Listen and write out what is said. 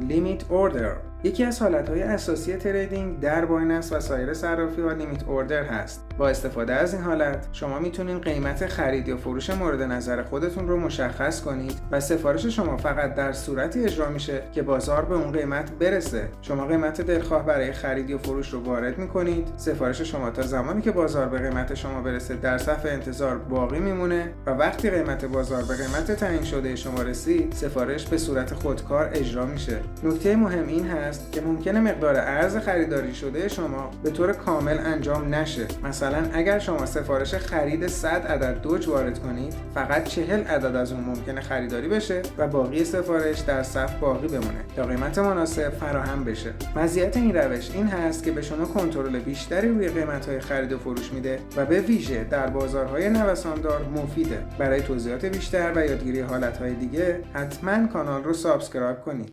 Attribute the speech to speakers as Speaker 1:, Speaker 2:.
Speaker 1: لیمیت اوردر. یکی از حالتهای اساسی تریدینگ در بایننس و سایر صرافی‌ها لیمیت اوردر هست. با استفاده از این حالت شما میتونین قیمت خرید یا فروش مورد نظر خودتون رو مشخص کنید و سفارش شما فقط در صورتی اجرا میشه که بازار به اون قیمت برسه. شما قیمت دلخواه برای خرید یا فروش رو وارد میکنید، سفارش شما تا زمانی که بازار به قیمت شما برسه در صف انتظار باقی میمونه و وقتی قیمت بازار به قیمت تعیین شده شما رسید، سفارش به صورت خودکار اجرا میشه. نکته مهم این هست که ممکنه مقدار ارز خریداری شده شما به طور کامل انجام نشه. مثلا اگر شما سفارش خرید 100 عدد دوج وارد کنید، فقط 40 عدد از اون ممکنه خریداری بشه و باقی سفارش در صف باقی بمونه تا قیمت مناسب فراهم بشه. مزیت این روش این هست که به شما کنترل بیشتری روی قیمت‌های خرید و فروش میده و به ویژه در بازارهای نوساندار مفیده. برای توضیحات بیشتر و یادگیری حالت‌های دیگه حتما کانال رو سابسکرایب کنید.